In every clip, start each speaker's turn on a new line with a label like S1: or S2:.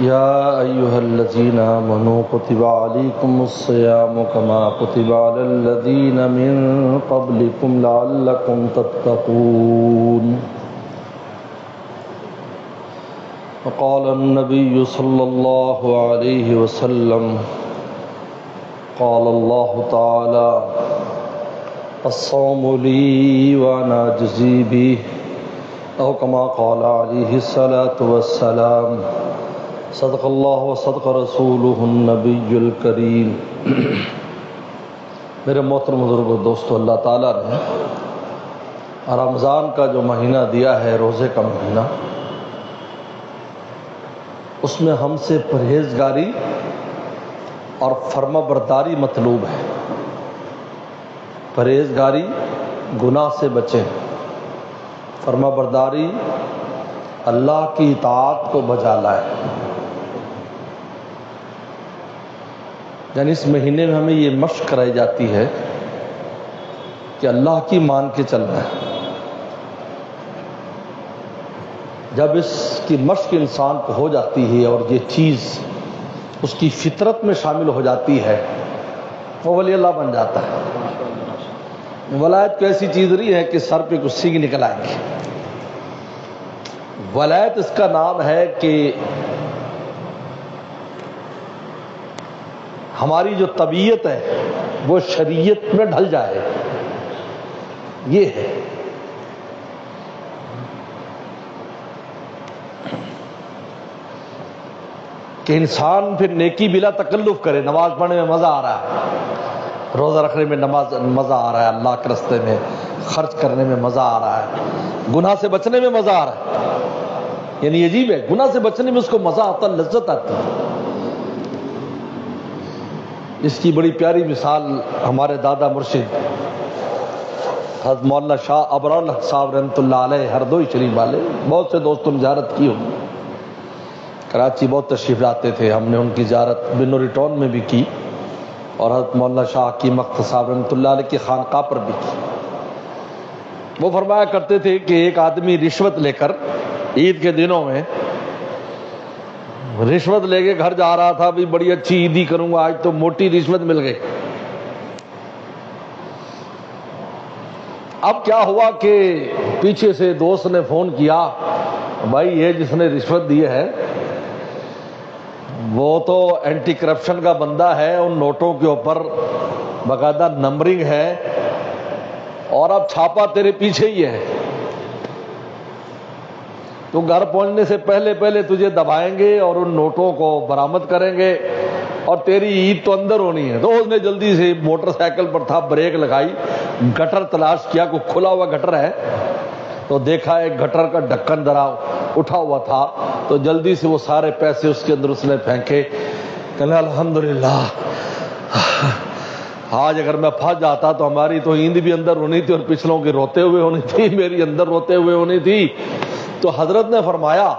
S1: يا أيها الذين آمنوا كتب عليكم الصيام كما كتب على الذين من قبلكم لعلكم تتقون. وقال النبي صلى الله عليه وسلم قال الله تعالى الصوم لي وأنا أجزي به أو كما قال عليه الصلاة والسلام صدق اللہ و صدق رسولہ النبی الکریم. میرے محترم بزرگوں دوستو، اللہ تعالیٰ نے رمضان کا جو مہینہ دیا ہے، روزے کا مہینہ، اس میں ہم سے پرہیزگاری اور فرما برداری مطلوب ہے. پرہیزگاری، گناہ سے بچیں، فرما برداری اللہ کی اطاعت کو بجا لائے. یعنی اس مہینے میں ہمیں یہ مشق کرائی جاتی ہے کہ اللہ کی مان کے چلنا ہے. جب اس کی مشق انسان کو ہو جاتی ہے اور یہ چیز اس کی فطرت میں شامل ہو جاتی ہے، وہ ولی اللہ بن جاتا ہے. ولایت کو ایسی چیز نہیں ہے کہ سر پہ کچھ سینگ نکل آئیں گے. ولایت اس کا نام ہے کہ ہماری جو طبیعت ہے وہ شریعت میں ڈھل جائے. یہ ہے کہ انسان پھر نیکی بلا تکلف کرے. نماز پڑھنے میں مزہ آ رہا ہے، روزہ رکھنے میں مزہ آ رہا ہے، اللہ کے راستے میں خرچ کرنے میں مزہ آ رہا ہے، گناہ سے بچنے میں مزہ آ رہا ہے. یعنی عجیب ہے، گناہ سے بچنے میں اس کو مزہ آتا، لذت آتی ہے. اس کی بڑی پیاری مثال ہمارے دادا مرشد حضرت مولانا شاہ ابرار الحق صاحب رحمۃ اللہ علیہ ہردوئی شریف والے، بہت سے دوستوں نے زیارت کی ہوگی. کراچی بہت تشریف لاتے تھے، ہم نے ان کی زیارت بنوری ٹاؤن میں بھی کی اور حضرت مولانا شاہ حکیم اختر صاحب رحمۃ اللہ علیہ کی خانقاہ پر بھی کی. وہ فرمایا کرتے تھے کہ ایک آدمی رشوت لے کر عید کے دنوں میں رشوت لے کے گھر جا رہا تھا، بھی بڑی اچھی عیدی کروں گا، آج تو موٹی رشوت مل گئی. اب کیا ہوا کہ پیچھے سے دوست نے فون کیا، بھائی یہ جس نے رشوت دی ہے وہ تو اینٹی کرپشن کا بندہ ہے، ان نوٹوں کے اوپر باقاعدہ نمبرنگ ہے اور اب چھاپا تیرے پیچھے ہی ہے. تو گھر پہنچنے سے پہلے تجھے دبائیں گے اور ان نوٹوں کو برآمد کریں گے اور تیری عید تو اندر ہونی ہے. تو اس نے جلدی سے موٹر سائیکل پر تھا، بریک لگائی، گٹر تلاش کیا، کوئی کھلا ہوا گٹر ہے تو دیکھا ایک گٹر کا ڈھکن ذرا اٹھا ہوا تھا، تو جلدی سے وہ سارے پیسے اس کے اندر اس نے پھینکے. کہنے الحمدللہ، آج اگر میں پھنس جاتا تو ہماری تو عید بھی اندر ہونی تھی اور پچھلوں کی روتے ہوئے ہونی تھی، میری اندر روتے ہوئے ہونی تھی. تو حضرت نے فرمایا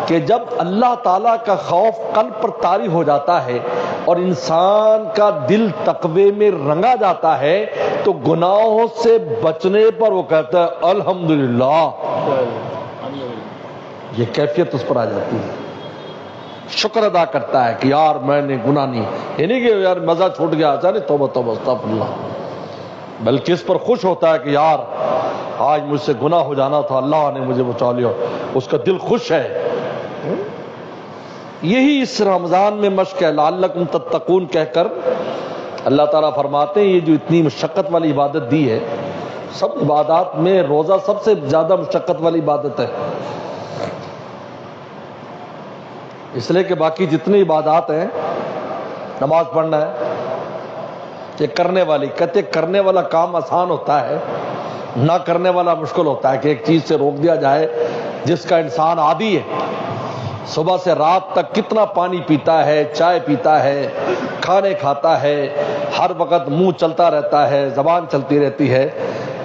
S1: کہ جب اللہ تعالیٰ کا خوف قلب پر طاری ہو جاتا ہے اور انسان کا دل تقوی میں رنگا جاتا ہے تو گناہوں سے بچنے پر وہ کہتا ہے الحمدللہ. یہ کیفیت اس پر آ جاتی ہے، شکر ادا کرتا ہے کہ یار میں نے گناہ نہیں، یہ نہیں کہ یار مزہ چھوٹ گیا، اچھا نہیں توبہ توبہ استغفر اللہ، بلکہ اس پر خوش ہوتا ہے کہ یار آج مجھ سے گناہ ہو جانا تھا، اللہ نے مجھے بچا لیا، اس کا دل خوش ہے. یہی اس رمضان میں مشق ہے. لعلکم تتقون کہہ کر اللہ تعالیٰ فرماتے ہیں یہ جو اتنی مشقت والی عبادت دی ہے، سب عبادات میں روزہ سب سے زیادہ مشقت والی عبادت ہے، اس لیے کہ باقی جتنی عبادات ہیں، نماز پڑھنا ہے، یہ کرنے والی کہتے کرنے والا کام آسان ہوتا ہے، نہ کرنے والا مشکل ہوتا ہے. کہ ایک چیز سے روک دیا جائے جس کا انسان عادی ہے، صبح سے رات تک کتنا پانی پیتا ہے، چائے پیتا ہے، کھانے کھاتا ہے، ہر وقت منہ چلتا رہتا ہے، زبان چلتی رہتی ہے.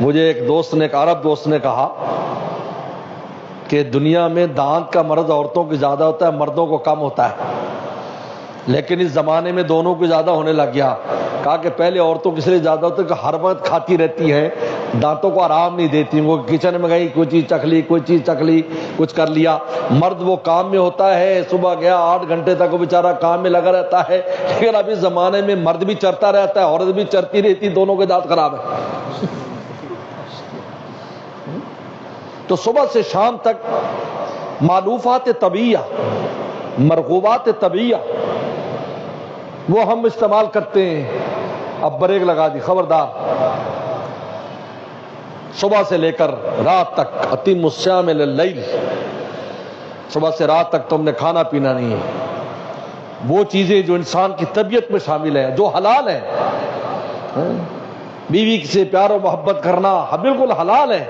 S1: مجھے ایک دوست نے، ایک عرب دوست نے کہا کہ دنیا میں دانت کا مرض عورتوں کی زیادہ ہوتا ہے، مردوں کو کم ہوتا ہے، لیکن اس زمانے میں دونوں کو زیادہ ہونے لگ گیا. کہا کہ پہلے عورتوں کس لیے زیادہ ہوتا ہے کہ ہر وقت کھاتی رہتی ہیں، دانتوں کو آرام نہیں دیتی، وہ کچن میں گئی کوئی چیز چکھ لی، کوئی چیز چکھ لی، کچھ کر لیا۔ مرد وہ کام میں ہوتا ہے، صبح گیا 8 گھنٹے تک وہ بیچارہ کام میں لگا رہتا ہے، لیکن ابھی زمانے میں مرد بھی چرتا رہتا ہے، عورت بھی چرتی رہتی، دونوں کے دانت خراب ہے۔ تو صبح سے شام تک معلوفات طبیعیہ، مرغوبات طبیعیہ وہ ہم استعمال کرتے ہیں۔ اب بریک لگا دی، خبردار، صبح سے لے کر رات تک، اتم الصیام الی اللیل، صبح سے رات تک تم نے کھانا پینا نہیں ہے۔ وہ چیزیں جو انسان کی طبیعت میں شامل ہیں، جو حلال ہیں، بیوی سے پیار و محبت کرنا بالکل حلال ہے۔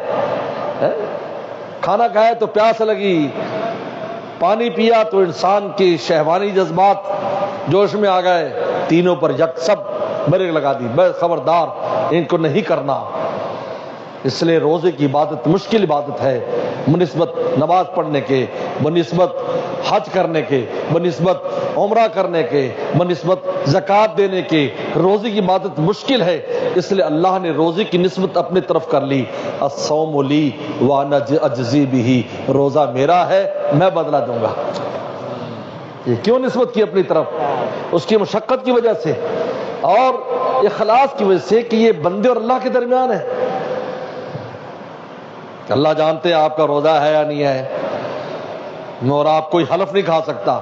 S1: کھانا کھایا تو پیاس لگی، پانی پیا تو انسان کی شہوانی جذبات جوش میں آ گئے، تینوں پر یک سب بریک لگا دی، بس خبردار ان کو نہیں کرنا۔ اس لیے روزے کی عبادت مشکل عبادت ہے، بنسبت نماز پڑھنے کے، بنسبت حج کرنے کے، بنسبت عمرہ کرنے کے، بنسبت زکوٰۃ دینے کے، روزے کی عبادت مشکل ہے۔ اس لیے اللہ نے روزے کی نسبت اپنی طرف کر لی، الصوم لی وانا اجزی بہ، روزہ میرا ہے میں بدلہ دوں گا۔ یہ کیوں نسبت کی اپنی طرف؟ اس کی مشقت کی وجہ سے اور اخلاص کی وجہ سے کہ یہ بندے اور اللہ کے درمیان ہے۔ اللہ جانتے ہیں آپ کا روزہ ہے یا نہیں ہے، اور آپ کوئی حلف نہیں کھا سکتا۔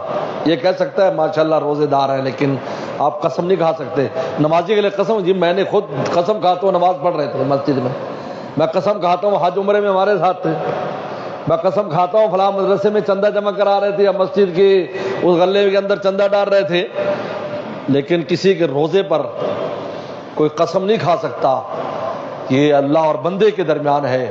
S1: یہ کہہ سکتا ہے ماشاءاللہ روزے دار ہیں، لیکن آپ قسم نہیں کھا سکتے۔ نمازی کے لیے قسم، جی میں نے خود قسم کھاتا ہوں، نماز پڑھ رہے تھے مسجد میں قسم کھاتا ہوں حج عمرے میں ہمارے ساتھ تھے، میں قسم کھاتا ہوں فلاں مدرسے میں چندہ جمع کرا رہے تھے یا مسجد کے اس غلے کے اندر چندہ ڈال رہے تھے، لیکن کسی کے روزے پر کوئی قسم نہیں کھا سکتا۔ یہ اللہ اور بندے کے درمیان ہے،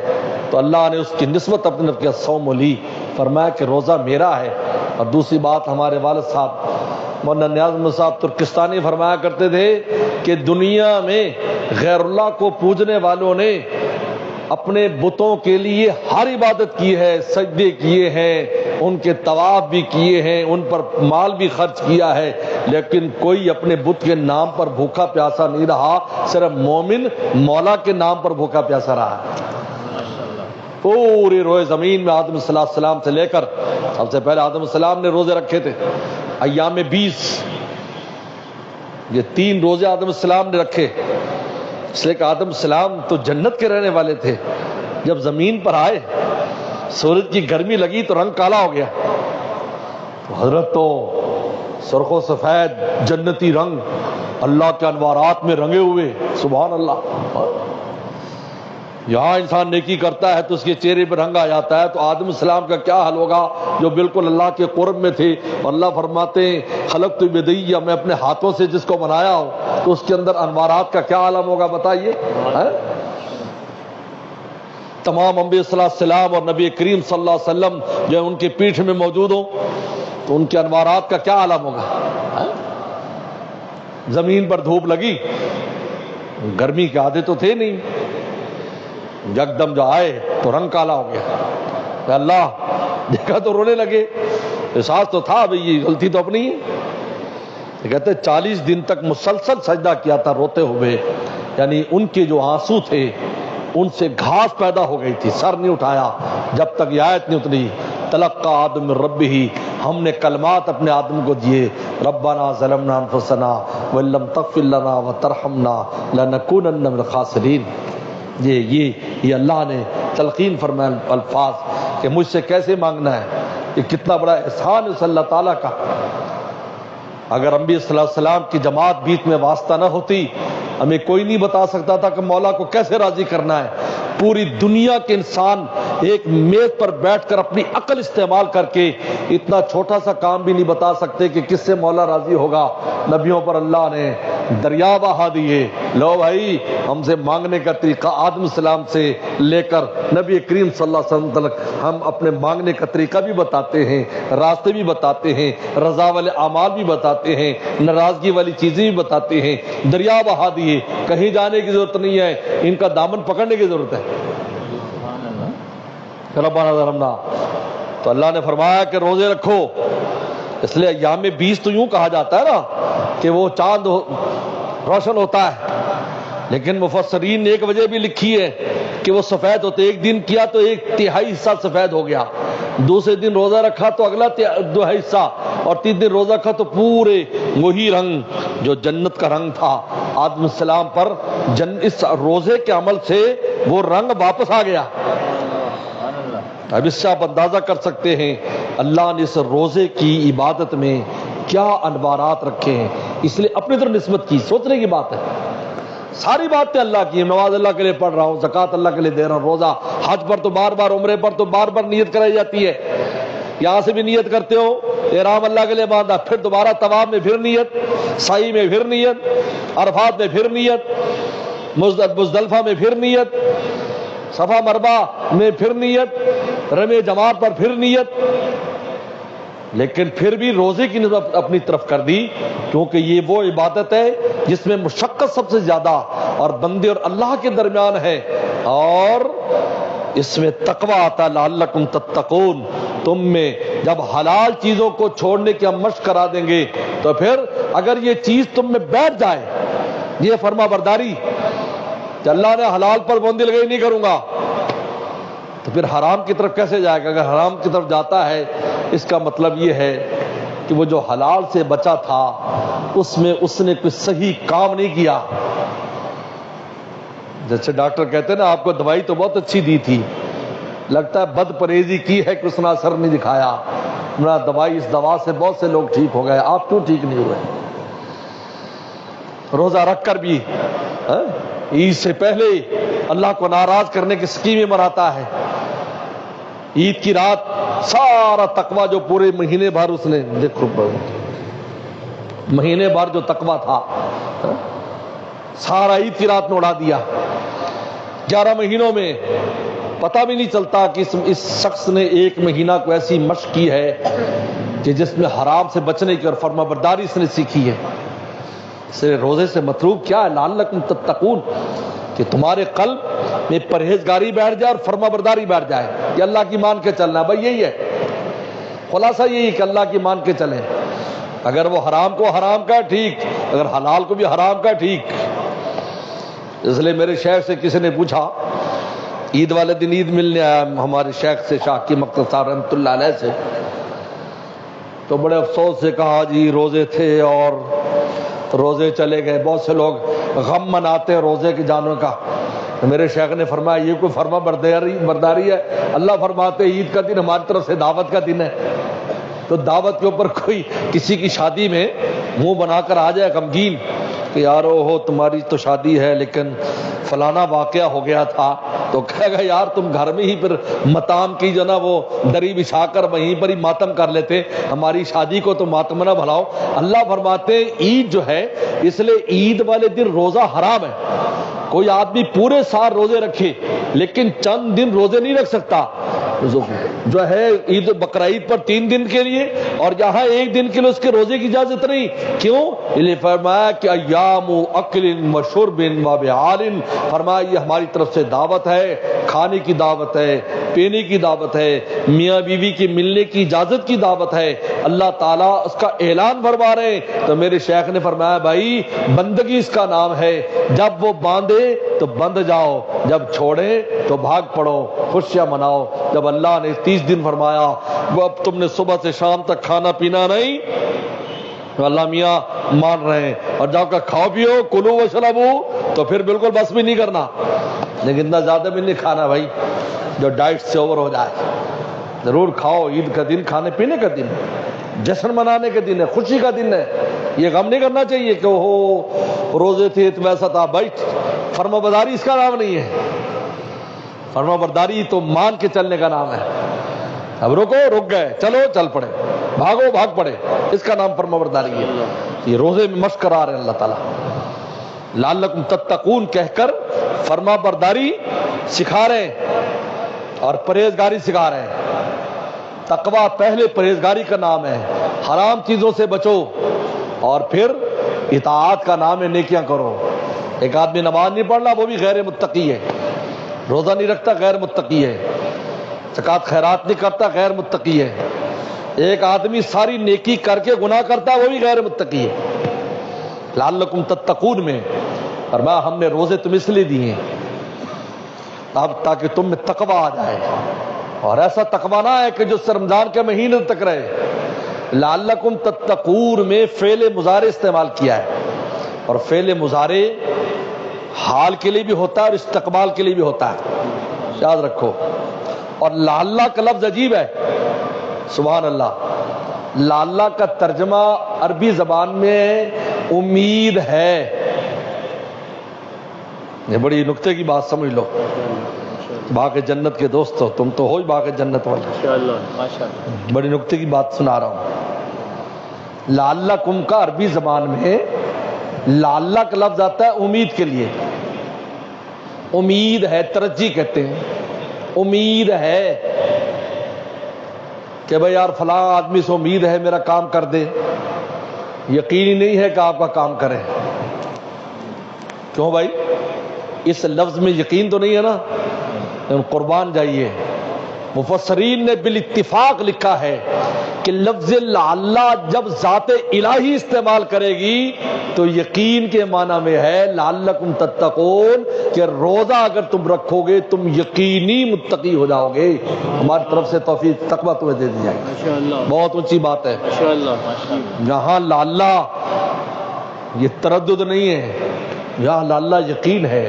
S1: تو اللہ نے اس کی نسبت اپنے کیا الصوم لی، فرمایا کہ روزہ میرا ہے۔ اور دوسری بات، ہمارے والد صاحب مولانا نیاز احمد صاحب ترکستانی فرمایا کرتے تھے کہ دنیا میں غیر اللہ کو پوجنے والوں نے اپنے بتوں کے لیے ہر عبادت کی ہے، سجدے کیے ہیں، ان کے طواف بھی کیے ہیں، ان پر مال بھی خرچ کیا ہے، لیکن کوئی اپنے بت کے نام پر بھوکا پیاسا نہیں رہا، صرف مومن مولا کے نام پر بھوکا پیاسا رہا۔ پورے روئے زمین میں آدم صلی اللہ علیہ وسلم سے لے کر سب سے پہلے آدم السلام نے روزے رکھے تھے، ایام 20، یہ 3 روزے آدم السلام نے رکھے، اس لیے کہ آدم السلام تو جنت کے رہنے والے تھے۔ جب زمین پر آئے، سورج کی گرمی لگی تو رنگ کالا ہو گیا، تو حضرت تو سرخ و سفید جنتی رنگ اللہ کے انوارات میں رنگے ہوئے، سبحان اللہ۔ یہاں انسان نیکی کرتا ہے تو اس کے چہرے پر رنگ آ جاتا ہے، تو آدم السلام کا کیا حال ہوگا جو بالکل اللہ کے قرب میں تھے۔ اور اللہ فرماتے ہیں خلقت بیدیہ، میں اپنے ہاتھوں سے جس کو بنایا ہوں، تو اس کے اندر انوارات کا کیا عالم ہوگا بتائیے۔ تمام انبیاء صلی اللہ علیہ وسلم اور نبی کریم صلی اللہ علیہ وسلم جو ان کے پیٹھ میں موجود ہوں تو ان کے انوارات کا کیا عالم ہوگا۔ زمین پر دھوپ لگی، گرمی کے عادت تو تھے نہیں، یکدم جو آئے تو رنگ کالا ہو گیا۔ اللہ دیکھا تو رونے لگے، احساس تو تھا بھئی یہ غلطی تو اپنی ہے۔ کہتے 40 دن تک مسلسل سجدہ کیا تھا روتے ہوئے، یعنی ان کے جو آنسو تھے ان سے گھاس پیدا ہو گئی تھی، سر نہیں اٹھایا جب تک یہ آیت نہیں اتری تلقى آدم من ربہ، ہم نے کلمات اپنے آدم کو دیے، ربنا ظلمنا انفسنا وان لم تغفر لنا وترحمنا لنکونن من الخاسرین۔ یہ اللہ نے تلقین فرمایا الفاظ کہ مجھ سے کیسے مانگنا ہے، یہ کتنا بڑا احسان ہے اللہ تعالیٰ کا۔ اگر انبیاء صلی اللہ علیہ وسلم کی جماعت بیچ میں واسطہ نہ ہوتی، ہمیں کوئی نہیں بتا سکتا تھا کہ مولا کو کیسے راضی کرنا ہے۔ پوری دنیا کے انسان ایک میز پر بیٹھ کر اپنی عقل استعمال کر کے اتنا چھوٹا سا کام بھی نہیں بتا سکتے کہ کس سے مولا راضی ہوگا۔ نبیوں پر اللہ نے دریا بہا دیے، لو بھائی ہم سے مانگنے کا طریقہ آدم السلام سے لے کر نبی کریم صلی اللہ علیہ وسلم تک ہم اپنے مانگنے کا طریقہ بھی بتاتے ہیں، راستے بھی بتاتے ہیں، رضا والے اعمال بھی بتاتے ہیں، ناراضگی والی چیزیں بھی بتاتے ہیں۔ دریا بہا دیے، کہیں جانے کی ضرورت نہیں ہے، ان کا دامن پکڑنے کی ضرورت ہے۔ ربنا ظلمنا، تو اللہ نے فرمایا کہ روزے رکھو۔ اس لیے ایام 20 تو یوں کہا جاتا ہے نا کہ وہ چاند روشن ہوتا ہے، لیکن مفسرین نے ایک وجہ بھی لکھی ہے کہ وہ سفید ہوتے، ایک دن کیا تو 1/3 حصہ سفید ہو گیا، دوسرے دن روزہ رکھا تو اگلا 2 حصہ، اور 3 دن روزہ رکھا تو پورے وہی رنگ جو جنت کا رنگ تھا آدم السلام پر، اس روزے کے عمل سے وہ رنگ واپس آ گیا۔ اب اس سے آپ اندازہ کر سکتے ہیں اللہ نے اس روزے کی عبادت میں کیا انوارات رکھے ہیں، اس لیے اپنی طرف نسبت کی، سوچنے کی بات ہے۔ ساری باتیں اللہ کی، نماز اللہ کے لیے پڑھ رہا ہوں، زکوٰۃ اللہ کے لیے دے رہا ہوں، روزہ، حج پر تو بار بار، عمرے پر تو بار بار نیت کرائی جاتی ہے، یہاں سے بھی نیت کرتے ہو، احرام اللہ کے لیے باندھا، پھر دوبارہ طواف میں پھر نیت، سعی میں پھر نیت، عرفات میں پھر نیت، مزدلفہ میں پھر نیت، صفا مربع میں پھر نیت، رمی جماعت پر پھر نیت، لیکن پھر بھی روزے کی نسبت اپنی طرف کر دی، کیونکہ یہ وہ عبادت ہے جس میں مشقت سب سے زیادہ اور بندے اور اللہ کے درمیان ہے، اور اس میں تقوی آتا، لعلکم تتقون۔ تم میں جب حلال چیزوں کو چھوڑنے کی ہم مشق کرا دیں گے تو پھر اگر یہ چیز تم میں بیٹھ جائے، یہ فرما برداری کہ اللہ نے حلال پر پابندی لگائی نہیں کروں گا، تو پھر حرام کی طرف کیسے جائے گا؟ اگر حرام کی طرف جاتا ہے، اس کا مطلب یہ ہے کہ وہ جو حلال سے بچا تھا اس میں اس نے کوئی صحیح کام نہیں کیا۔ جیسے ڈاکٹر کہتے ہیں نا، آپ کو دوائی تو بہت اچھی دی تھی، لگتا ہے بد پرہیزی کی ہے کہ اس نے اثر نہیں دکھایا، دوائی، اس دوا سے بہت سے لوگ ٹھیک ہو گئے، آپ کیوں ٹھیک نہیں ہوئے؟ روزہ رکھ کر بھی عید سے پہلے اللہ کو ناراض کرنے کی اسکیمیں بناتا ہے، عید کی رات سارا تقوی جو پورے مہینے بھر اس نے، دیکھو مہینے بھر جو تقوی تھا سارا عید کی رات میں اڑا دیا۔ 11 مہینوں میں پتہ بھی نہیں چلتا کہ اس شخص نے 1 مہینہ کو ایسی مشق کی ہے کہ جس میں حرام سے بچنے کی اور فرما برداری اس نے سیکھی ہے۔ اس لیے روزے سے مطلوب کیا ہے؟ لعلکم تتقون، کہ تمہارے قلب میں پرہیزگاری بیٹھ جائے اور فرما برداری بیٹھ جائے، یہ اللہ کی مان کے چلنا ہے، بھائی یہی ہے خلاصہ، یہی کہ اللہ کی مان کے چلیں۔ اگر وہ حرام کو حرام کا ٹھیک، اگر حلال کو بھی حرام کا ٹھیک۔ اس لیے میرے شیخ سے کسی نے پوچھا، عید والے دن عید ملنے آیا ہمارے شیخ سے، شاہ کی مقدس صاحب رحمۃ اللہ علیہ سے، تو بڑے افسوس سے کہا جی روزے تھے اور روزے چلے گئے، بہت سے لوگ غم مناتے ہیں روزے کے جانوں کا۔ میرے شیخ نے فرمایا یہ کوئی فرما برداری ہے؟ اللہ فرماتے عید کا دن ہماری طرف سے دعوت کا دن ہے، تو دعوت کے اوپر کوئی کسی کی شادی میں منہ بنا کر آ جائے غمگین کہ یار ہو تمہاری تو شادی ہے لیکن فلانا واقعہ ہو گیا تھا، تو کہے گا یار تم گھر میں ہی پھر ماتم کی جو نا وہ دری بچھا کر وہیں پر ہی ماتم کر لیتے، ہماری شادی کو تو ماتم نہ بھلاؤ۔ اللہ فرماتے ہیں عید جو ہے، اس لیے عید والے دن روزہ حرام ہے۔ کوئی آدمی پورے سال روزے رکھے لیکن چند دن روزے نہیں رکھ سکتا، جو ہے عید بقرہ عید پر 3 دن کے لیے، اور یہاں 1 دن کے لیے اس کے روزے کی اجازت نہیں۔ کیوں؟ اس لیے فرمایا کہ ایام اکل و شرب و بعال، فرمایا یہ ہماری طرف سے دعوت ہے، کھانے کی دعوت ہے، پینے کی دعوت ہے، میاں بیوی کے ملنے کی اجازت کی دعوت ہے، اللہ تعالیٰ اس کا اعلان فرما رہے ہیں۔ تو میرے شیخ نے فرمایا بھائی بندگی اس کا نام ہے، جب وہ باندھے تو بند جاؤ، جب چھوڑے تو بھاگ پڑو، خوشیاں مناؤ۔ جب اللہ نے 30 دن فرمایا وہ اب تم نے صبح سے شام تک کھانا پینا نہیں، تو اللہ میاں مان رہے ہیں، اور جب کا کھاؤ پیو کلو وشربو، تو پھر بالکل بس بھی نہیں کرنا، لیکن اتنا زیادہ بھی نہیں کھانا بھائی جو ڈائٹ سے اوور ہو جائے۔ ضرور کھاؤ، عید کا دن کھانے پینے کا دن ہے، جشن منانے کے دن ہے، خوشی کا دن ہے، یہ غم نہیں کرنا چاہیے کہ ہو روزے تھے تو ویسا تھا۔ بھائی فرما برداری اس کا نام نہیں ہے، فرما برداری تو مان کے چلنے کا نام ہے۔ اب رک گئے، چلو چل پڑے، بھاگو بھاگ پڑے، اس کا نام فرما برداری ہے۔ یہ روزے میں مشق کرا رہے ہیں اللہ تعالیٰ، لعلکم تتقون کہہ کر فرما برداری سکھا رہے ہیں اور پرہیزگاری سکھا رہے ہیں۔ تقوی پہلے پرہیزگاری کا نام ہے، حرام چیزوں سے بچو، اور پھر اطاعت کا نام ہے نیکیاں کرو۔ ایک آدمی نماز نہیں پڑھنا وہ بھی غیر متقی ہے، روزہ نہیں رکھتا غیر متقی ہے، زکوٰۃ خیرات نہیں کرتا غیر متقی ہے۔ ایک آدمی ساری نیکی کر کے گناہ کرتا وہ بھی غیر متقی ہے۔ لعلکم تتقون میں اور میں ہم نے روزے تم اس لیے دیے اب تاکہ تم میں تقوی آ جائے، اور ایسا تقوی نہ ہے کہ جو رمضان کے مہینے تک رہے۔ لعلکم تتقون میں فعل مضارع استعمال کیا ہے، اور فعل مضارع حال کے لیے بھی ہوتا ہے اور استقبال کے لیے بھی ہوتا ہے، یاد رکھو۔ اور لعلہ کا لفظ عجیب ہے، سبحان اللہ۔ لعلہ کا ترجمہ عربی زبان میں امید ہے۔ یہ بڑی نکتے کی بات سمجھ لو، باغ جنت کے دوستو، تم تو ہو ہی باغ جنت والے، بڑی نکتے کی بات سنا رہا ہوں۔ لعلکم کا عربی زبان میں لعلہ کا لفظ آتا ہے امید کے لیے، امید ہے، ترجی کہتے ہیں، امید ہے کہ بھئی یار فلاں آدمی سے امید ہے میرا کام کر دے، یقینی نہیں ہے کہ آپ کا کام کرے۔ کیوں بھائی؟ اس لفظ میں یقین تو نہیں ہے نا، قربان جائیے۔ مفسرین نے بالاتفاق لکھا ہے کہ لفظ لعلہ جب ذات الہی استعمال کرے گی تو یقین کے معنی میں ہے لعلکم تتقون، کہ روزہ اگر تم رکھو گے تم یقینی متقی ہو جاؤ گے، ہماری طرف سے توفیق تقویٰ تمہیں دے دی جائے گی۔ بہت اونچی بات ہے یہاں لعلہ، یہ تردد نہیں ہے، یہاں لعلہ یقین ہے،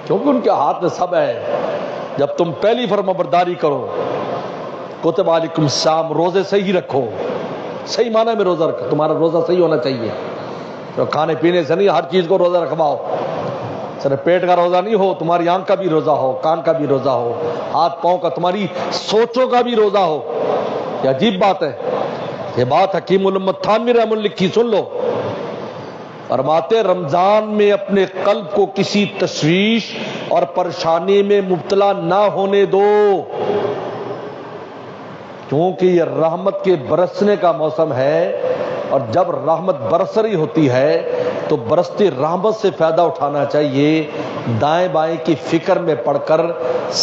S1: کیونکہ ان کے ہاتھ میں سب ہے۔ جب تم پہلی فرمانبرداری کرو، کتب علیکم الصیام، روزے صحیح رکھو، صحیح معنی میں روزہ رکھو، تمہارا روزہ صحیح ہونا چاہیے، تو کھانے پینے سے نہیں، ہر چیز کو روزہ رکھواؤ، صرف پیٹ کا روزہ نہیں ہو، تمہاری آنکھ کا بھی روزہ ہو، کان کا بھی روزہ ہو، ہاتھ پاؤں کا، تمہاری سوچوں کا بھی روزہ ہو۔ یہ عجیب بات ہے، یہ بات حکیم الامت تھانوی رحمہ اللہ لکھی، سن لو۔ فرماتے رمضان میں اپنے قلب کو کسی تشویش اور پریشانی میں مبتلا نہ ہونے دو، کیونکہ یہ رحمت کے برسنے کا موسم ہے، اور جب رحمت برس رہی ہوتی ہے تو برستی رحمت سے فائدہ اٹھانا چاہیے، دائیں بائیں کی فکر میں پڑ کر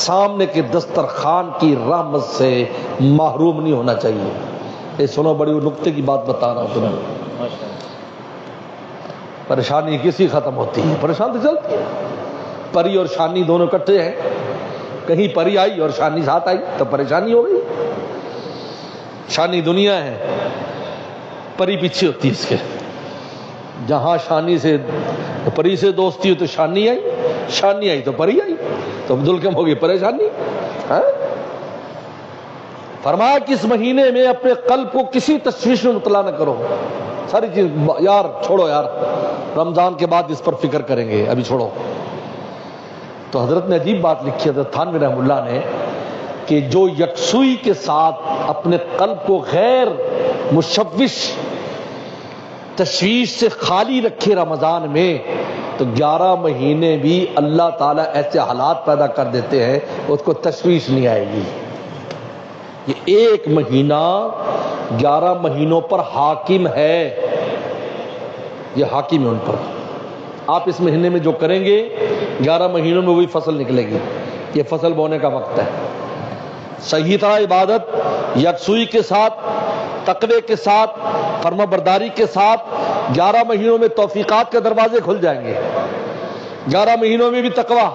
S1: سامنے کے دسترخوان کی رحمت سے محروم نہیں ہونا چاہیے۔ یہ سنو، بڑی نکتے کی بات بتا رہا ہوں تمہیں۔ پریشانی کسی ختم ہوتی ہے، پریشان تو چلتی ہے، پری اور شانی دونوں اکٹھے ہیں، کہیں پری آئی اور شانی ساتھ آئی تو پریشانی ہو گئی۔ شانی دنیا ہے، پری پیچھے ہوتی ہے اس کے، جہاں شانی سے پری سے دوستی ہو تو شانی آئی، شانی آئی تو پری آئی، تو عبدالکم ہوگی پریشانی۔ فرمایا کہ اس مہینے میں اپنے قلب کو کسی تشویش میں مبتلا نہ کرو، ساری چیز یار چھوڑو، یار رمضان کے بعد اس پر فکر کریں گے، ابھی چھوڑو۔ تو حضرت نے عجیب بات لکھی، حضرت تھانوی رحمہ اللہ نے، کہ جو یکسوئی کے ساتھ اپنے قلب کو غیر مشوش تشویش سے خالی رکھے رمضان میں، تو 11 مہینے بھی اللہ تعالیٰ ایسے حالات پیدا کر دیتے ہیں اس کو تشویش نہیں آئے گی۔ یہ ایک مہینہ 11 مہینوں پر حاکم ہے، یہ حاکم ہے ان پر۔ آپ اس مہینے میں جو کریں گے 11 مہینوں میں وہی فصل نکلے گی، یہ فصل بونے کا وقت ہے۔ صحیح طرح عبادت، یکسوئی کے ساتھ، تقوی کے ساتھ، فرما برداری کے ساتھ 11 مہینوں میں توفیقات کے دروازے کھل جائیں گے۔ 11 مہینوں میں بھی تقوی،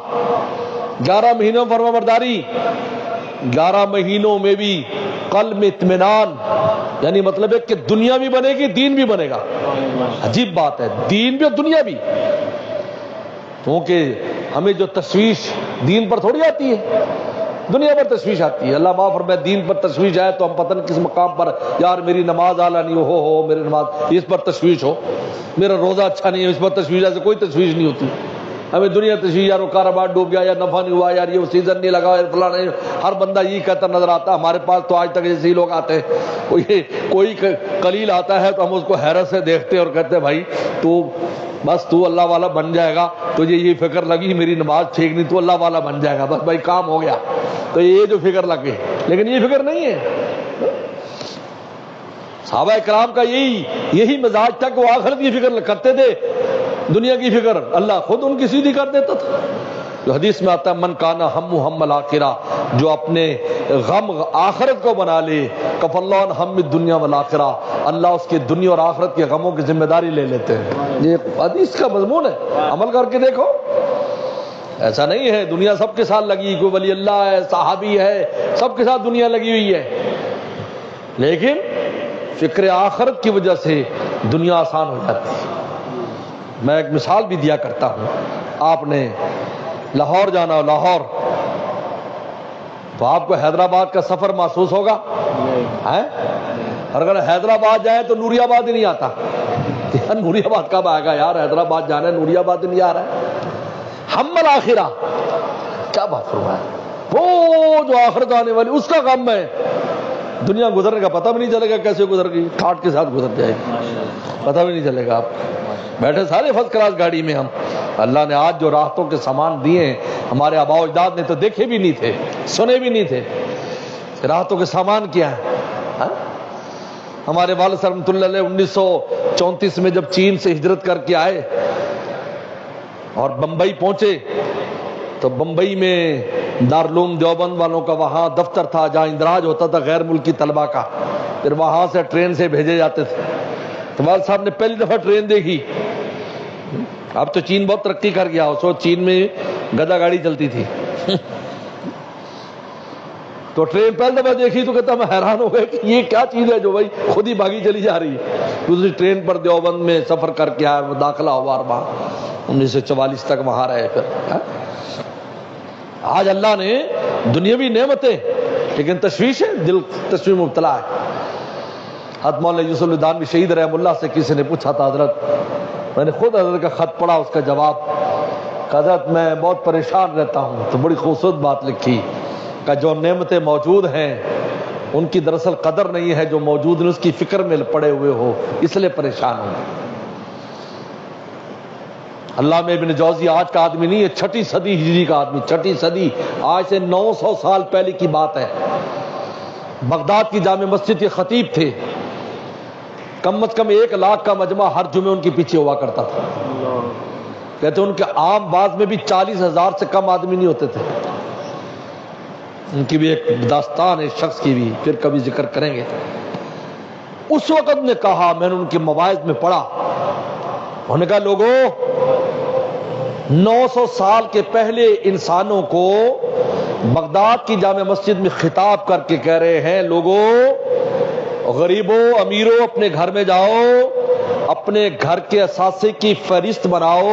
S1: 11 مہینوں میں فرما برداری، 11 مہینوں میں بھی قلب میں اطمینان، یعنی مطلب ہے کہ دنیا بھی بنے گی، دین بھی بنے گا۔ عجیب بات ہے، دین بھی اور دنیا بھی، کیونکہ ہمیں جو تشویش دین پر تھوڑی آتی ہے، دنیا پر تشویش آتی ہے۔ اللہ معاف فرمائے، دین پر تشویش آئے تو ہم پتہ نہیں کس مقام پر، یار میری نماز اعلیٰ نہیں ہو میری نماز، اس پر تشویش ہو، میرا روزہ اچھا نہیں ہے اس پر تشویش، ایسے کوئی تشویش نہیں ہوتی ہمیں دنیا تشویش، یار وہ کاروبار ڈوب گیا، یا نفع نہیں ہوا، یار یہ وہ سیزن نہیں لگا، فلاں نہیں، ہر بندہ یہی کہتا نظر آتا ہے ہمارے پاس تو آج تک ایسے ہی لوگ آتے ہیں، کوئی قلیل آتا ہے تو ہم اس کو حیرت سے دیکھتے اور کہتے ہیں بھائی تو اللہ والا بن جائے گا، تجھے یہ فکر لگی میری نماز ٹھیک نہیں تو اللہ والا بن جائے گا، بس بھائی کام ہو گیا، تو یہ جو فکر لگے، لیکن یہ فکر نہیں ہے۔ صحابہ کرام کا یہی مزاج تھا کہ وہ آخرت کی فکر کرتے تھے، دنیا کی فکر اللہ خود ان کی سیدھی کر دیتا تھا۔ جو حدیث میں آتا ہے من کانا ہم الآخرہ، جو اپنے غم آخرت کو بنا لے، کف اللہ عن ہم الدنیا والآخرہ، اللہ اس کے دنیا اور آخرت کے غموں کی ذمہ داری لے لیتے ہیں۔ یہ حدیث کا مضمون ہے، عمل کر کے دیکھو۔ ایسا نہیں ہے دنیا سب کے ساتھ لگی، کوئی ولی اللہ ہے، صحابی ہے، سب کے ساتھ دنیا لگی ہوئی ہے، لیکن فکر آخرت کی وجہ سے دنیا آسان ہو جاتی ہے۔ میں ایک مثال بھی دیا کرتا ہوں، آپ نے لاہور جانا ہو، لاہور، تو آپ کو حیدرآباد کا سفر محسوس ہوگا ہے؟ اور اگر حیدرآباد جائیں تو نوری آباد ہی نہیں آتا، یار نوری آباد کب آئے گا یار، حیدرآباد جانا ہے نوری آباد ہی نہیں آ رہا ہے۔ ہم الآخرہ، کیا بات فرمایا، وہ جو آخرت آنے والی اس کا غم ہے، دنیا گزرنے کا پتہ بھی نہیں چلے گا کیسے گزر گئی، ٹھاٹ کے ساتھ گزر جائے گی، پتہ بھی نہیں چلے گا۔ آپ بیٹھے سارے فرسٹ کلاس گاڑی میں ہم، اللہ نے آج جو راحتوں کے سامان دیے ہیں، ہمارے آباء و اجداد نے تو دیکھے بھی نہیں تھے، سنے بھی نہیں تھے، راحتوں کے سامان کیا ہے۔ ہمارے والد صاحب رحمۃ اللہ علیہ 1934 میں جب چین سے ہجرت کر کے آئے اور بمبئی پہنچے، تو بمبئی میں دارالعلوم دیوبند والوں کا وہاں دفتر تھا جہاں اندراج ہوتا تھا غیر ملکی طلبہ کا، پھر وہاں سے ٹرین سے بھیجے جاتے تھے۔ تو والد صاحب نے پہلی دفعہ ٹرین دیکھی، اب تو چین بہت ترقی کر گیا، اس وقت چین میں گدا گاڑی چلتی تھی، تو ٹرین پہلی دفعہ دیکھی تو کہتا میں حیران ہو گیا کہ یہ کیا چیز ہے جو بھائی خود ہی بھاگی چلی جا رہی ہے۔ دوسری ٹرین پر دیوبند میں سفر کر کے آیا، داخلہ ہوا وہاں 1944 تک وہاں رہے۔ پھر آج اللہ نے دنیاوی نعمتیں، لیکن تشویش ہے، دل تشویش مبتلا ہے۔ حضرت مولانا یوسف الدانوی شہید رحم اللہ سے کسی نے پوچھا تھا، حضرت میں نے خود حضرت کا خط پڑھا، اس کا جواب کہ حضرت میں بہت پریشان رہتا ہوں، تو بڑی خوبصورت بات لکھی کہ جو نعمتیں موجود ہیں ان کی دراصل قدر نہیں ہے، جو موجود ہیں اس کی فکر میں پڑے ہوئے ہو، اس لیے پریشان ہوں۔ علامہ ابن جوزی آج کا آدمی نہیں ہے، 6 صدی ہجری کا آدمی، 6 صدی، آج سے 900 سال پہلے کی بات ہے۔ بغداد کی جامع مسجد کے خطیب تھے، کم از کم 1 لاکھ کا مجمع ہر جمعے ان کے پیچھے ہوا کرتا تھا۔ کہتے ہیں ان کے عام باز میں بھی 40,000 سے کم آدمی نہیں ہوتے تھے۔ ان کی بھی ایک داستان ہے شخص کی بھی، پھر کبھی ذکر کریں گے۔ اس وقت نے کہا، میں نے ان کے مواعظ میں پڑھا، انہوں نے کہا لوگوں 900 سال کے پہلے انسانوں کو بغداد کی جامع مسجد میں خطاب کر کے کہہ رہے ہیں، لوگوں غریبوں امیروں اپنے گھر میں جاؤ، اپنے گھر کے اثاثے کی فہرست بناؤ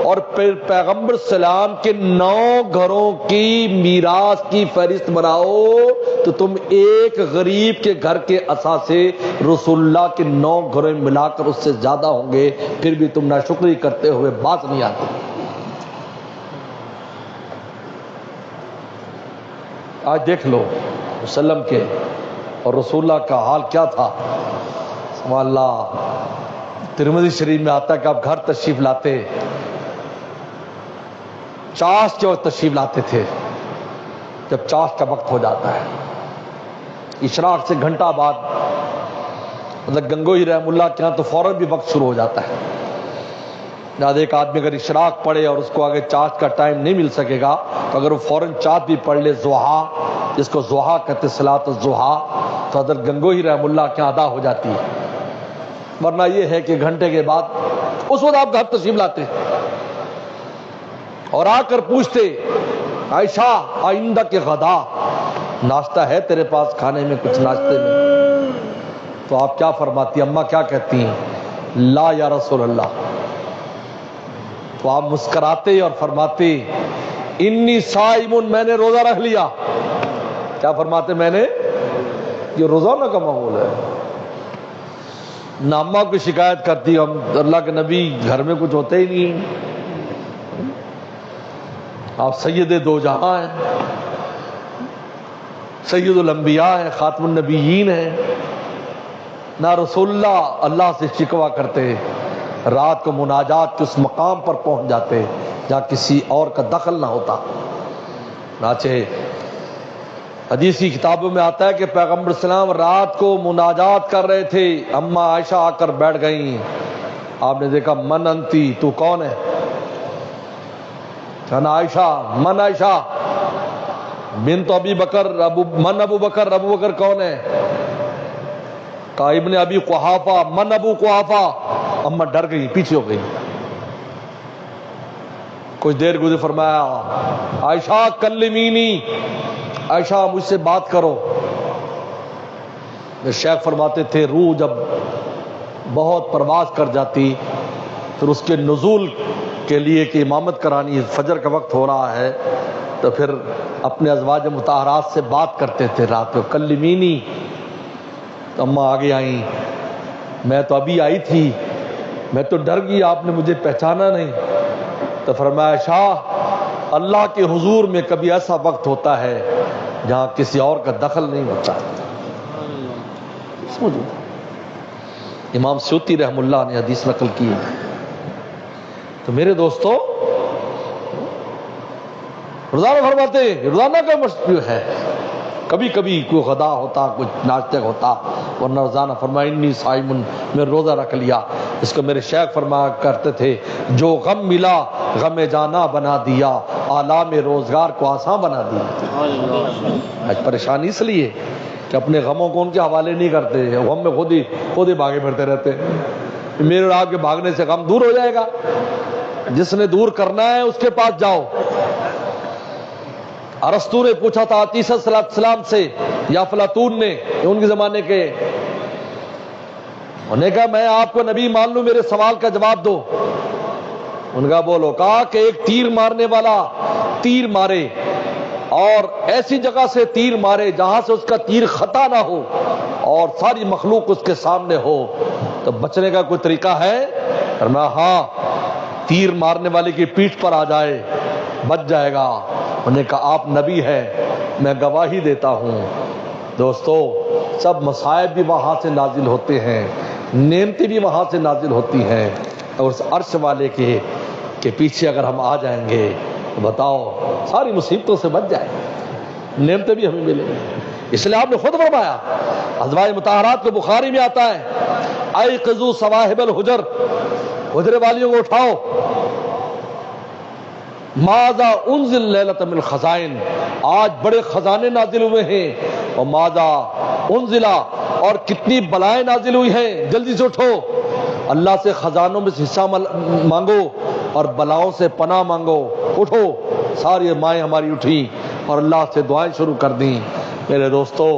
S1: اور پھر پیغمبر سلام کے 9 گھروں کی میراث کی فہرست بناؤ، تو تم ایک غریب کے گھر کے اثاثے رسول اللہ کے 9 گھروں میں ملا کر اس سے زیادہ ہوں گے، پھر بھی تم ناشکری کرتے ہوئے بات نہیں آتی۔ آج دیکھ لو وسلم کے اور رسول اللہ کا حال کیا تھا۔ سبحان اللہ، ترمذی شریف میں آتا ہے کہ آپ گھر تشریف لاتے، چاش کے وقت تشریف لاتے تھے، جب چاش کا وقت ہو جاتا ہے اشراق سے گھنٹہ بعد، مطلب گنگوہی رحم اللہ کے یہاں تو فوراً بھی وقت شروع ہو جاتا ہے۔ جہاں ایک آدمی اگر اشراق پڑھے اور اس کو آگے چاش کا ٹائم نہیں مل سکے گا تو اگر وہ فوراً چاش بھی پڑھ لے، ضحیٰ جس کو ضحیٰ کہتے صلاۃ الضحیٰ، تو حضرت گنگوہی رحم اللہ کے یہاں ادا ہو جاتی ہے۔ ورنہ یہ ہے کہ گھنٹے کے بعد اس وقت آپ گھر تشریف لاتے اور آ کر پوچھتے، عائشہ آئندہ کے غدا، ناشتہ ہے تیرے پاس کھانے میں کچھ ناشتے میں؟ تو آپ کیا فرماتی، اماں کیا کہتی ہیں؟ لا یا رسول اللہ۔ تو آپ مسکراتے اور فرماتے انی صائم، میں نے روزہ رکھ لیا۔ کیا فرماتے؟ میں نے، یہ روزانہ کا معمول ہے۔ نامہ کو شکایت کرتی، ہم اللہ کے نبی گھر میں کچھ ہوتے ہی نہیں، آپ سید 2 جہاں ہیں، سید الانبیاء ہیں، خاتم النبیین ہیں، نہ رسول اللہ سے شکوہ کرتے، رات کو مناجات کے اس مقام پر پہنچ جاتے جہاں کسی اور کا دخل نہ ہوتا۔ چنانچہ حدیث کی کتابوں میں آتا ہے کہ پیغمبر اسلام رات کو مناجات کر رہے تھے، اماں عائشہ آ کر بیٹھ گئیں، آپ نے دیکھا من انتی، تو کون ہے؟ کہنا عائشہ من عائشہ بنت ابی بکر، من ابو بکر، ابو بکر کون ہے؟ کہا ابن ابی قحافہ، من ابو قحافہ۔ اما ڈر گئی، پیچھے ہو گئی۔ کچھ دیر گزر، فرمایا عائشہ کلمینی، عائشہ مجھ سے بات کرو۔ شیخ فرماتے تھے روح جب بہت پرواز کر جاتی پھر اس کے نزول کے لیے کہ امامت کرانی، فجر کا وقت ہو رہا ہے، تو پھر اپنے ازواج مطہرات سے بات کرتے تھے رات کو، کلمینی۔ تو اماں آگے آئیں، میں تو ابھی آئی تھی، میں تو ڈر گئی، آپ نے مجھے پہچانا نہیں۔ تو فرمایا شاہ اللہ کے حضور میں کبھی ایسا وقت ہوتا ہے جہاں کسی اور کا دخل نہیں ہوتا۔ امام سیوطی رحم اللہ نے حدیث نقل کی ہے۔ تو میرے دوستو روزانہ فرماتے روزانہ کا مشکل ہے، کبھی کبھی کوئی غدا ہوتا، کچھ ناشتہ ہوتا، ورنہ روزانہ فرمایا انی صائم، میں روزہ رکھ لیا۔ اس کو میرے شیخ فرمایا کرتے تھے جو غم ملا غم جانا بنا دیا، آلام روزگار کو آسان بنا دیا۔ آج پریشانی اس لیے کہ اپنے غموں کو ان کے حوالے نہیں کرتے، غم میں خود ہی بھاگے پھرتے رہتے۔ میرے اور آپ کے بھاگنے سے غم دور ہو جائے گا؟ جس نے دور کرنا ہے اس کے پاس جاؤ۔ ارسطو نے پوچھا تھا عیسیٰ علیہ السلام سے، یا افلاطون نے، ان کے زمانے کے، انہوں نے کہا میں آپ کو نبی مان لوں، میرے سوال کا جواب دو۔ ان کا بولو، کہا کہ ایک تیر مارنے والا تیر مارے اور ایسی جگہ سے تیر مارے جہاں سے اس کا تیر خطا نہ ہو اور ساری مخلوق اس کے سامنے ہو، تو بچنے کا کوئی طریقہ ہے؟ فرمایا ہاں، تیر مارنے والے کی پیٹھ پر آ جائے بچ جائے گا۔ انہوں نے کہا آپ نبی ہے، میں گواہی دیتا ہوں۔ دوستو سب مصائب بھی وہاں سے نازل ہوتے ہیں، نعمتیں بھی وہاں سے نازل ہوتی ہیں، اور اس عرش والے کے پیچھے اگر ہم آ جائیں گے تو بتاؤ ساری مصیبتوں سے بچ جائیں، نعمتیں بھی ہمیں ملیں گی۔ اس لیے آپ نے خود فرمایا، ازواج مطہرات کو بخاری میں آتا ہے ایقظوا صواحب الحجر، حجرے والیوں کو اٹھاؤ، ماذا انزل لیلۃ من الخزائن، آج بڑے خزانے نازل ہوئے ہیں، اور ماذا انزلا، اور کتنی بلائیں نازل ہوئی ہیں، جلدی سے اٹھو، اللہ سے خزانوں میں سے حصہ مانگو اور بلاؤں سے پناہ مانگو۔ اٹھو، ساری مائیں ہماری اٹھی اور اللہ سے دعائیں شروع کر دیں۔ میرے دوستو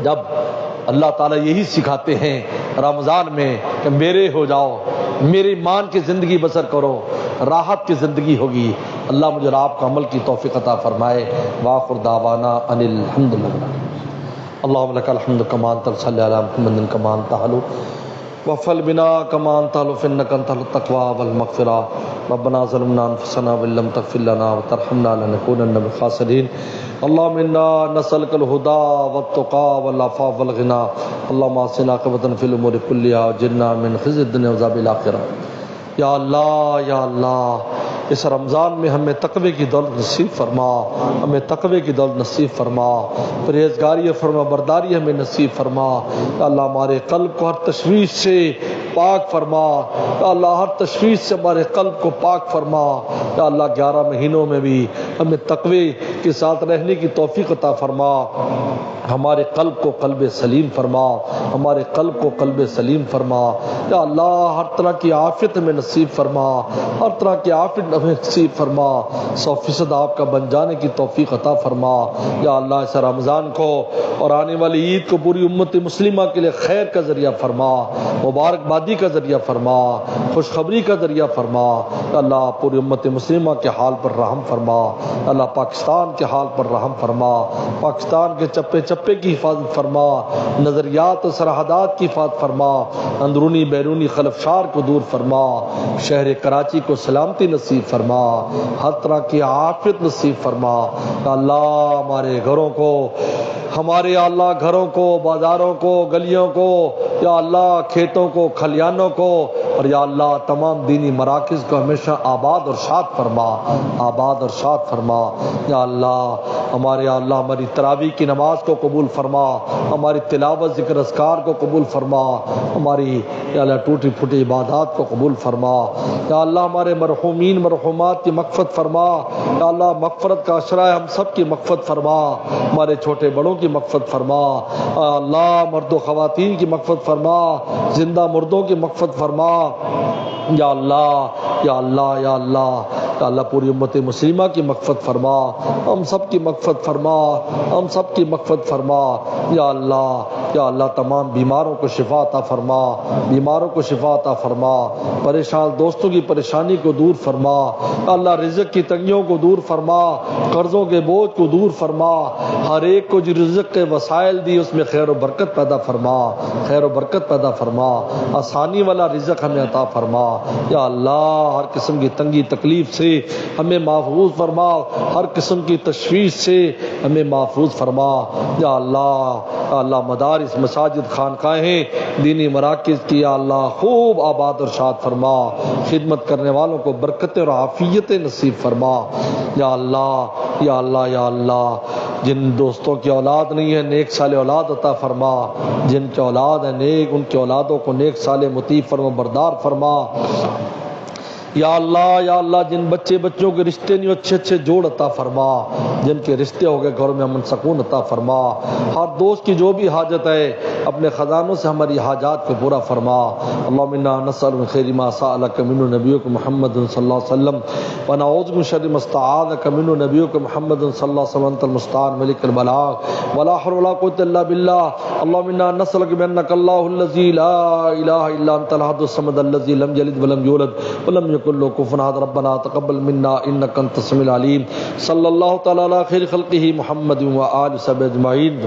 S1: جب اللہ تعالیٰ یہی سکھاتے ہیں رمضان میں کہ میرے ہو جاؤ، میری مان کی زندگی بسر کرو، راحت کی زندگی ہوگی۔ اللہ مجھے اور آپ کو عمل کی توفیق عطا فرمائے۔ وآخر دعوانا ان الحمد للہ۔ اللہم لک الحمد کما انت صلی علی محمد کما انت حلو وفل بنا کما انت حلو فانک انت التقوی والمغفرہ۔ ربنا ظلمنا انفسنا وان لم تغفر لنا وترحمنا لنکونن من الخاسرین۔ اللهم انا نسألك الهدى والتقى والعفاف والغنى، اللهم احسن عاقبتنا في الامور كلها واجرنا من خزي الدنيا وعذاب الاخرة۔ یا اللہ یا اللہ، اس رمضان میں ہمیں تقوی کی دولت نصیب فرما، ہمیں تقوی کی دولت نصیب فرما، پرہیزگاری فرما برداری ہمیں نصیب فرما۔ یا اللہ ہمارے قلب کو ہر تشویش سے پاک فرما، یا اللہ ہر تشویش سے ہمارے قلب کو پاک فرما۔ یا اللہ 11 مہینوں میں بھی ہمیں تقوی کے ساتھ رہنے کی توفیق عطا فرما، ہمارے قلب کو قلب سلیم فرما، ہمارے قلب کو قلب سلیم فرما۔ یا اللہ ہر طرح کی عافیت میں نصیب فرما، ہر طرح کی عافیت ہمیں نصیب فرما، 100% آپ کا بن جانے کی توفیق عطا فرما۔ یا اللہ اس رمضان کو اور آنے والی عید کو پوری امت مسلمہ کے لیے خیر کا ذریعہ فرما، مبارکبادی کا ذریعہ فرما، خوشخبری کا ذریعہ فرما۔ یا اللہ پوری امت مسلمہ کے حال پر رحم فرما، یا اللہ پاکستان کے حال پر رحم فرما، پاکستان کے چپے چپے کی حفاظت فرما، نظریات و سرحدات کی حفاظت فرما، اندرونی بیرونی خلفشار کو دور فرما، شہر کراچی کو سلامتی نصیب فرما، ہر طرح کی عافیت نصیب فرما۔ یا اللہ ہمارے گھروں کو، ہمارے اللہ گھروں کو، بازاروں کو، گلیوں کو، یا اللہ کھیتوں کو، کھلیانوں کو، اور یا اللہ تمام دینی مراکز کو ہمیشہ آباد اور شاد فرما، آباد اور شاد فرما یا اللہ ہمارے، یا اللہ ہماری تراویح کی نماز کو قبول فرما، ہماری تلاوت ذکر اذکار کو قبول فرما، ہماری یا اللہ ٹوٹی پھوٹی عبادات کو قبول فرما یا اللہ ہمارے مرحومین مرحومات کی مغفرت فرما یا اللہ مغفرت کا عشرہ ہے، ہم سب کی مغفرت فرما، ہمارے چھوٹے بڑوں کی مغفرت فرما یا اللہ مرد و خواتین کی مغفرت فرما، زندہ مردوں کی مغفرت فرما یا اللہ یا اللہ یا اللہ یا اللہ پوری امت مسلمہ کی مغفرت فرما، ہم سب کی مغفرت فرما، ہم سب کی مغفرت فرما یا اللہ تمام بیماروں کو شفا عطا فرما، بیماروں کو شفا عطا فرما، پریشان دوستوں کی پریشانی کو دور فرما یا اللہ رزق کی تنگیوں کو دور فرما، قرضوں کے بوجھ کو دور فرما، ہر ایک کو جو رزق کے وسائل دی اس میں خیر و برکت پیدا فرما، خیر و برکت پیدا فرما، آسانی والا رزق ہمیں عطا فرما یا اللہ ہر قسم کی تنگی تکلیف سے ہمیں محفوظ فرما، ہر قسم کی تشویش سے ہمیں محفوظ فرما یا اللہ مدارس مساجد خانقاہیں دینی مراکز کی یا اللہ خوب آباد اور شاد فرما، خدمت کرنے والوں کو برکتیں اور عافیتیں نصیب فرما یا اللہ یا اللہ یا اللہ جن دوستوں کی اولاد نہیں ہے نیک صالح اولاد عطا فرما، جن کی اولاد ہے نیک ان کی اولادوں کو نیک صالح مطیع فرما بردار فرما یا اللہ جن بچوں کے رشتے نہیں اچھے اچھے جوڑ عطا فرما، جن کے رشتے ہو گئے گھروں میں امن سکون عطا فرما، ہر دوست کی جو بھی حاجت ہے اپنے خزانوں سے ہماری حاجات کو پورا فرما، اللہم انا نسأل من خیر ما سألک منہ نبیک محمد صلی اللہ علیہ وسلم ونعوذ من شر ما استعاذک منہ نبیک محمد صلی اللہ علیہ وسلم انت المستعان ملک البلاغ ولا حول ولا قوة الا باللہ، اللہم انا نسألک بانک اللہ الذی لا الہ الا انت الاحد الصمد الذی لم یلد ولم یولد ولم یکن له کفوا احد، ربنا تقبل منا انک انت السمیع العلیم، صلی اللہ تعالی علی خیر خلقہ محمد و آلہ وصحبہ اجمعین۔